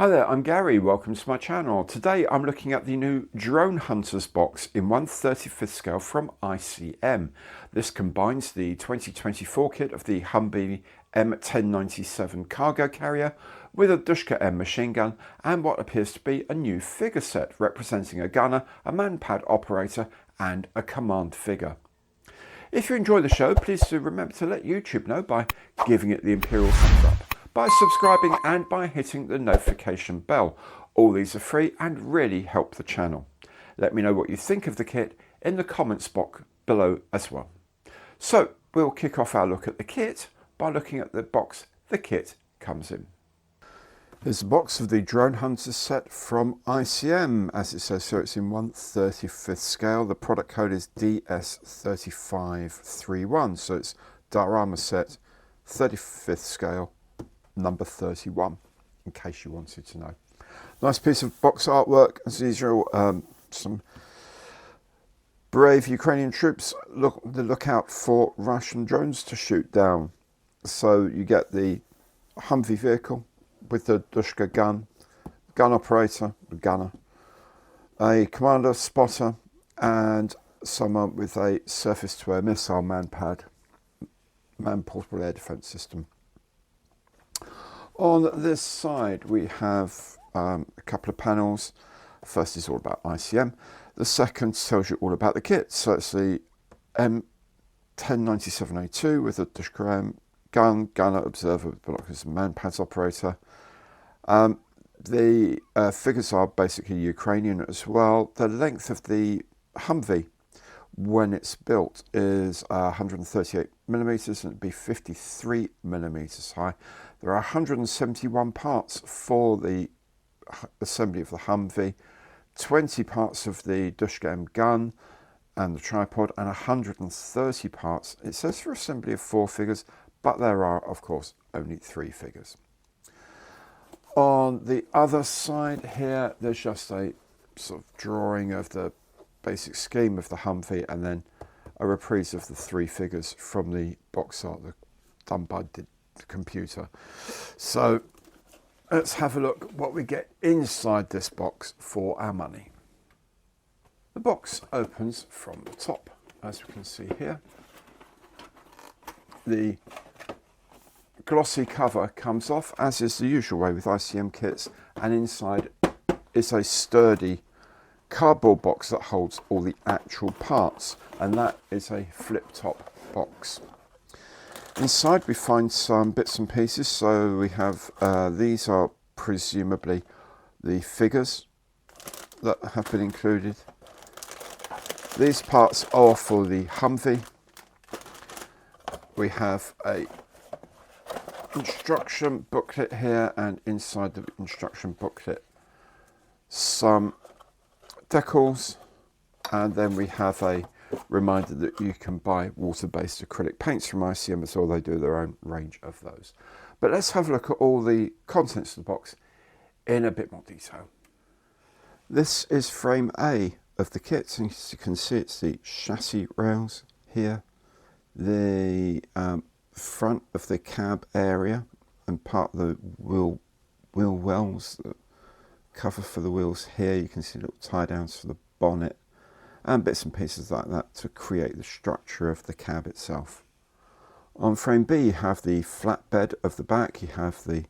Hi there, I'm Gary. Welcome to my channel. Today I'm looking at the new Drone Hunters box in 1/35th scale from ICM. This combines the 2024 kit of the Humvee M1097 cargo carrier with a Dushka M machine gun and what appears to be a new figure set representing a gunner, a manpad operator and a command figure. If you enjoy the show, please do remember to let YouTube know by giving it the Imperial thumbs up, by subscribing and by hitting the notification bell. All these are free and really help the channel. Let me know what you think of the kit in the comments box below as well. So we'll kick off our look at the kit by looking at the box the kit comes in. Here's a box of the Drone Hunters set from ICM. As it says here, it's in 1/35th scale. The product code is DS3531, so it's diorama set 35th scale, number 31, in case you wanted to know. Nice piece of box artwork as usual. Some brave Ukrainian troops look out for Russian drones to shoot down. So you get the Humvee vehicle with the Dushka gun operator, the gunner, a commander, spotter, and someone with a surface-to-air missile man-portable air defense system. On this side we have a couple of panels. First is all about ICM. The second tells you all about the kit. So it's the M1097A2 with a Dushka M gunner, observer with binoculars and manpads operator. The figures are basically Ukrainian as well. The length of the Humvee when it's built is 138 millimeters and it'd be 53 millimeters high. There are 171 parts for the assembly of the Humvee, 20 parts of the Dushka M gun and the tripod, and 130 parts, it says, for assembly of 4 figures, but there are, of course, only 3 figures. On the other side here, there's just a sort of drawing of the basic scheme of the Humvee and then a reprise of the 3 figures from the box art done by the computer. So let's have a look what we get inside this box for our money. The box opens from the top, as we can see here. The glossy cover comes off, as is the usual way with ICM kits, and inside is a sturdy cardboard box that holds all the actual parts, and that is a flip top box. Inside we find some bits and pieces. So we have these are presumably the figures that have been included. These parts are for the Humvee. We have a instruction booklet here, and inside the instruction booklet some decals, and then we have a reminder that you can buy water-based acrylic paints from ICM as well. They do their own range of those. But let's have a look at all the contents of the box in a bit more detail. This is frame A of the kit, and as you can see, it's the chassis rails here, the front of the cab area and part of the wheel wells, the cover for the wheels here. You can see little tie downs for the bonnet and bits and pieces like that to create the structure of the cab itself. On frame B you have the flatbed of the back, you have the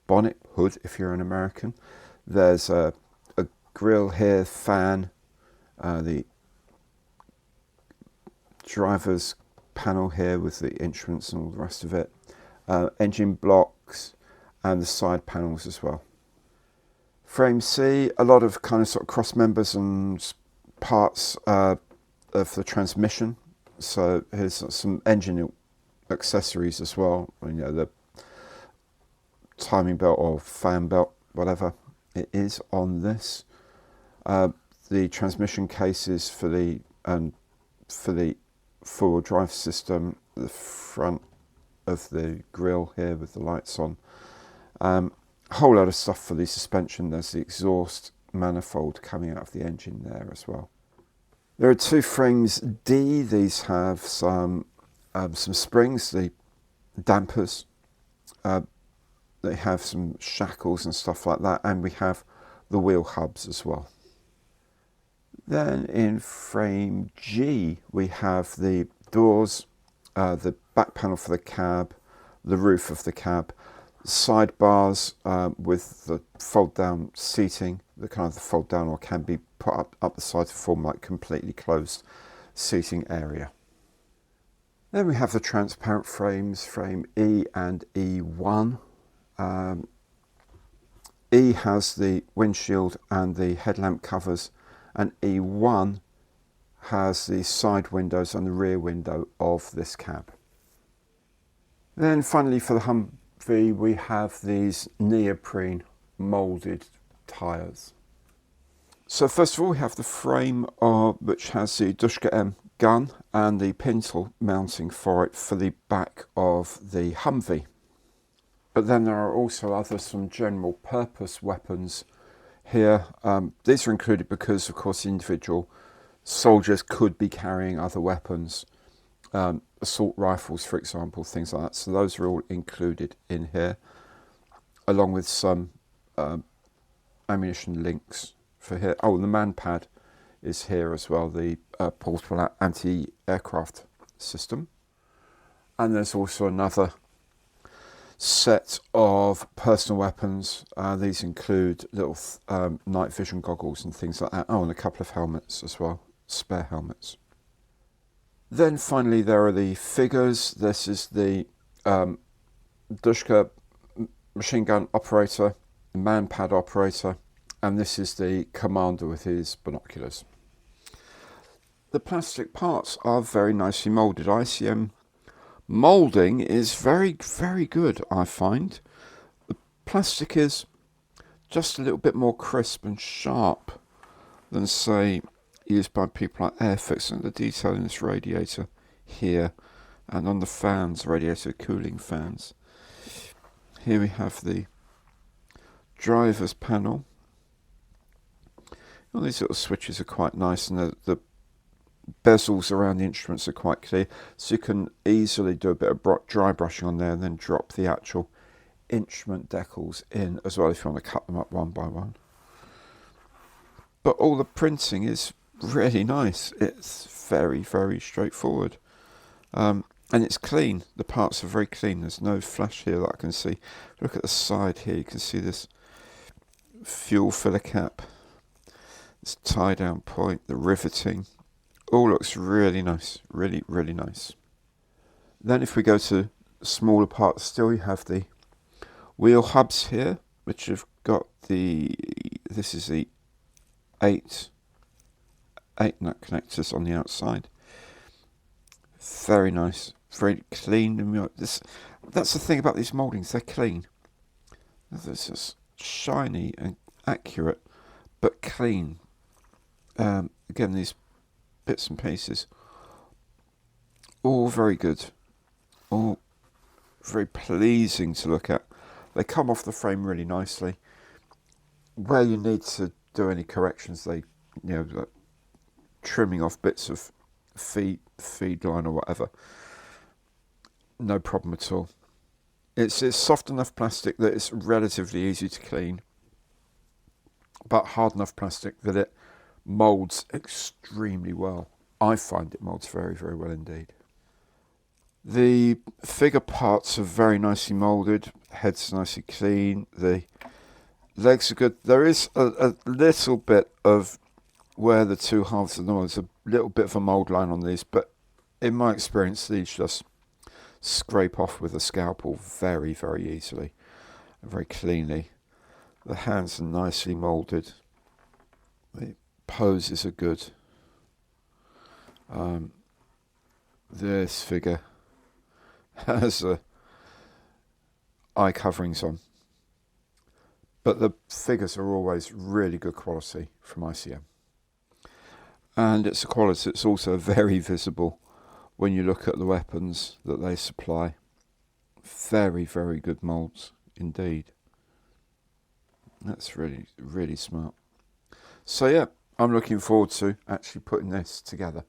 bonnet hood if you're an American, there's a grille here, fan, the driver's panel here with the instruments and all the rest of it, engine blocks and the side panels as well. Frame C, a lot of kind of sort of cross members and parts of the transmission. So here's some engine accessories as well, you know, the timing belt or fan belt, whatever it is on this. The transmission cases for the four-wheel drive system, the front of the grille here with the lights on. A whole lot of stuff for the suspension. There's the exhaust manifold coming out of the engine there as well. There are 2 frames D. These have some springs, the dampers, they have some shackles and stuff like that, and we have the wheel hubs as well. Then in frame G we have the doors, the back panel for the cab, the roof of the cab, sidebars with the fold down seating, the kind of the fold down or can be put up the side to form like completely closed seating area. Then we have the transparent frames, frame E and E1. E has the windshield and the headlamp covers, and E1 has the side windows and the rear window of this cab. Then finally for the Humvee we have these neoprene moulded tyres. So first of all we have the frame which has the Dushka M gun and the pintle mounting for it for the back of the Humvee. But then there are also some general purpose weapons here. These are included because of course individual soldiers could be carrying other weapons, assault rifles for example, things like that. So those are all included in here, along with some ammunition links for here. Oh, the manpad is here as well, the portable anti-aircraft system. And there's also another set of personal weapons. These include little night vision goggles and things like that. Oh, and a couple of helmets as well, spare helmets. Then finally there are the figures. This is the Dushka machine gun operator, manpad operator, and this is the commander with his binoculars. The plastic parts are very nicely moulded. ICM moulding is very, very good, I find. The plastic is just a little bit more crisp and sharp than, say, used by people like Airfix. And the detail in this radiator here, and on the fans, radiator cooling fans. Here we have the driver's panel. All these little switches are quite nice, and the bezels around the instruments are quite clear, so you can easily do a bit of dry brushing on there and then drop the actual instrument decals in as well if you want to cut them up one by one. But all the printing is really nice. It's very, very straightforward, and it's clean. The parts are very clean. There's no flash here that I can see. Look at the side here, you can see this fuel filler cap, this tie down point, the riveting. All looks really nice, really, really nice. Then if we go to smaller parts still, you have the wheel hubs here, which have got this is the eight nut connectors on the outside. Very nice, very clean. That's the thing about these mouldings, they're clean. They're just shiny and accurate, but clean. Again, these bits and pieces, all very good, all very pleasing to look at. They come off the frame really nicely. Where you need to do any corrections, they, like trimming off bits of feed line or whatever, no problem at all. It's soft enough plastic that it's relatively easy to clean, but hard enough plastic that it moulds extremely well. I find it moulds very, very well indeed. The figure parts are very nicely moulded, head's nicely clean, the legs are good. There is a little bit of where the two halves of the mould, there's a little bit of a mould line on these, but in my experience these just scrape off with a scalpel very, very easily and very cleanly. The hands are nicely moulded. The poses are good. This figure has eye coverings on, but the figures are always really good quality from ICM, and it's a quality that's also very visible when you look at the weapons that they supply. Very, very good moulds indeed. That's really, really smart. So yeah, I'm looking forward to actually putting this together.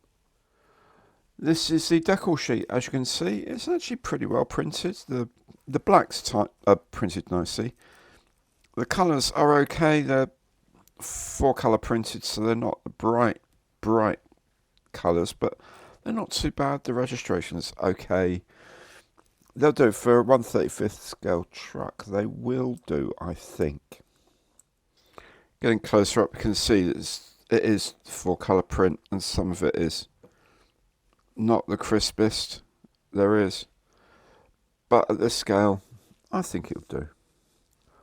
This is the decal sheet. As you can see, it's actually pretty well printed. The The blacks are printed nicely. The colours are okay. They're 4-colour printed, so they're not the bright colours, but they're not too bad. The registration's okay. They'll do for a 1/35th scale truck. They will do, I think. Getting closer up, you can see that it is 4-colour print, and some of it is not the crispest there is. But at this scale, I think it'll do.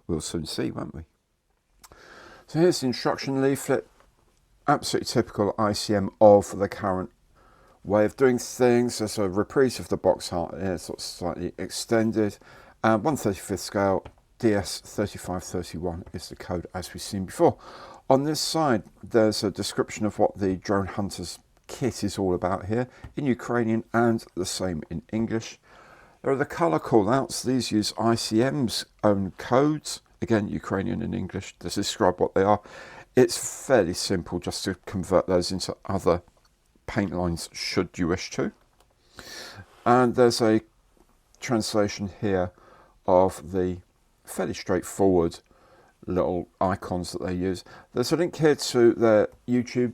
We'll soon see, won't we? So here's the instruction leaflet. Absolutely typical ICM of the current way of doing things. There's a reprise of the box art here, sort of slightly extended. 1/35th scale, DS3531 is the code as we've seen before. On this side, there's a description of what the Drone Hunters kit is all about here in Ukrainian and the same in English. There are the colour callouts. These use ICM's own codes, again Ukrainian and English, to describe what they are. It's fairly simple just to convert those into other paint lines should you wish to. And there's a translation here of the fairly straightforward little icons that they use. There's a link here to their YouTube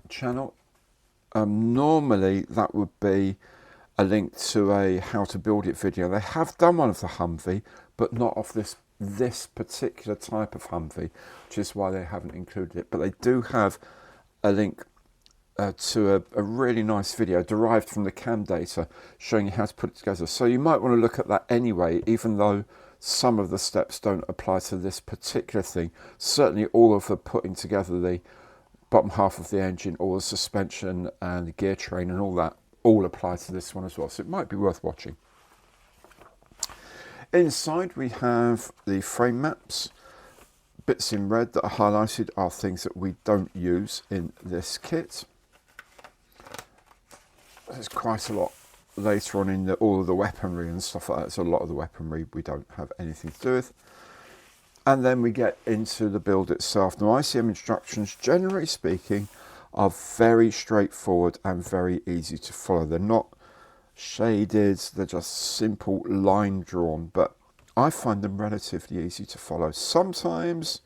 channel. Normally that would be a link to a how to build it video. They have done one of the Humvee, but not of this particular type of Humvee, which is why they haven't included it. But they do have a link to a really nice video derived from the cam data showing you how to put it together. So you might want to look at that anyway, even though some of the steps don't apply to this particular thing. Certainly all of the putting together the bottom half of the engine, all the suspension and the gear train and all that, all apply to this one as well. So it might be worth watching. Inside we have the frame maps. Bits in red that are highlighted are things that we don't use in this kit. There's quite a lot later on in all of the weaponry and stuff like that. So a lot of the weaponry we don't have anything to do with. And then we get into the build itself. Now, ICM instructions, generally speaking, are very straightforward and very easy to follow. They're not shaded, they're just simple line drawn, but I find them relatively easy to follow. Sometimes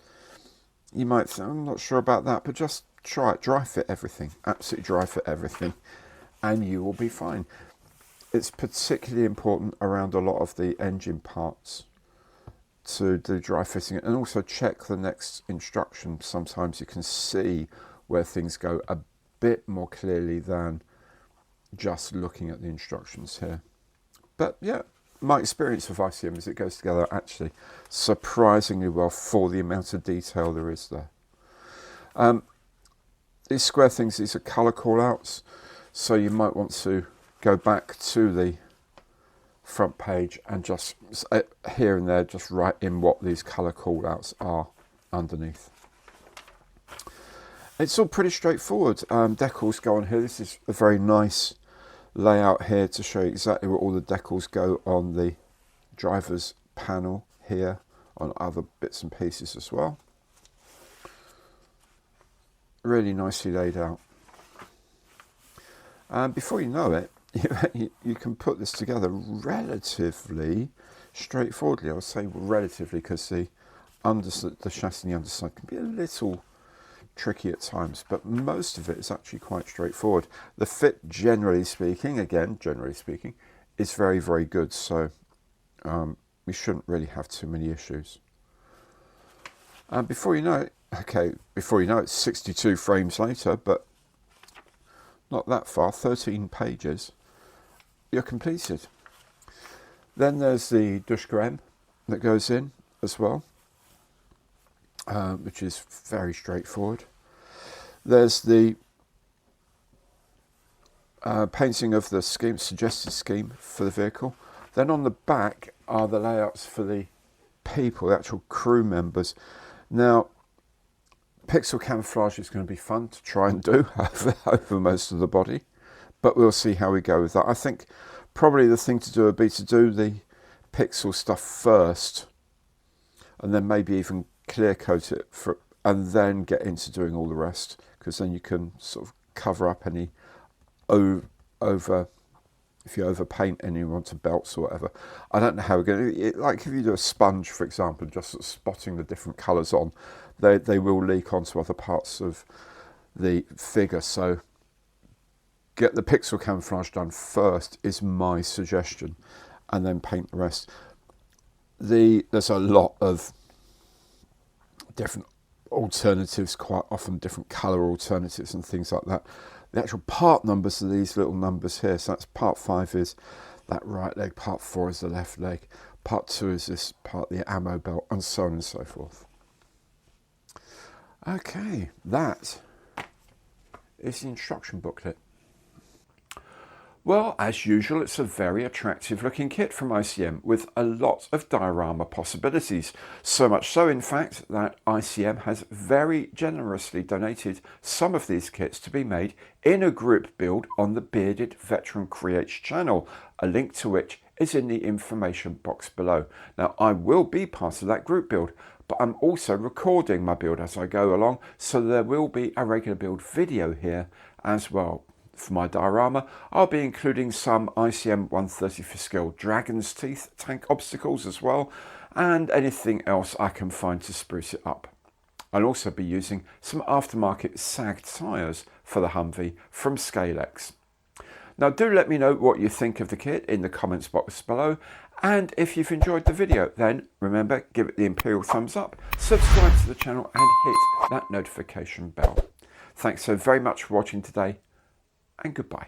you might think, I'm not sure about that, but just try it. Dry fit everything, absolutely dry fit everything, and you will be fine. It's particularly important around a lot of the engine parts to do dry fitting, and also check the next instruction. Sometimes you can see where things go a bit more clearly than just looking at the instructions here. But yeah, my experience with ICM is it goes together actually surprisingly well for the amount of detail there is there. These square things, these are colour callouts, so you might want to go back to the front page and just here and there just write in what these colour callouts are underneath. It's all pretty straightforward. Decals go on here. This is a very nice layout here to show you exactly where all the decals go on the driver's panel here, on other bits and pieces as well. Really nicely laid out. Before you know it, you can put this together relatively straightforwardly. I would say relatively because the chassis and the underside can be a little tricky at times, but most of it is actually quite straightforward. The fit, generally speaking, is very, very good, so we shouldn't really have too many issues. Before you know it, 62 frames later, but not that far, 13 pages, you're completed. Then there's the Dushgrem that goes in as well, which is very straightforward. There's the painting of the scheme, suggested scheme for the vehicle. Then on the back are the layouts for the people, the actual crew members. Now, pixel camouflage is going to be fun to try and do over most of the body, but we'll see how we go with that. I think probably the thing to do would be to do the pixel stuff first, and then maybe even clear coat it and then get into doing all the rest, because then you can sort of cover up any over if you overpaint any onto belts or whatever. I don't know how we're going to, like if you do a sponge, for example, just sort of spotting the different colours on, they will leak onto other parts of the figure. So get the pixel camouflage done first is my suggestion, and then paint the rest. There's a lot of different alternatives, quite often different colour alternatives and things like that. The actual part numbers are these little numbers here. So that's part 5 is that right leg, part 4 is the left leg, part 2 is this part, the ammo belt, and so on and so forth. Okay, that is the instruction booklet. Well, as usual, it's a very attractive looking kit from ICM with a lot of diorama possibilities. So much so, in fact, that ICM has very generously donated some of these kits to be made in a group build on the Bearded Veteran Creates channel, a link to which is in the information box below. Now, I will be part of that group build, but I'm also recording my build as I go along, so there will be a regular build video here as well. For my diorama, I'll be including some ICM 135 scale Dragon's Teeth tank obstacles as well, and anything else I can find to spruce it up. I'll also be using some aftermarket sagged tyres for the Humvee from Scalex. Now do let me know what you think of the kit in the comments box below, and if you've enjoyed the video, then remember, give it the imperial thumbs up, subscribe to the channel and hit that notification bell. Thanks so very much for watching today, and goodbye.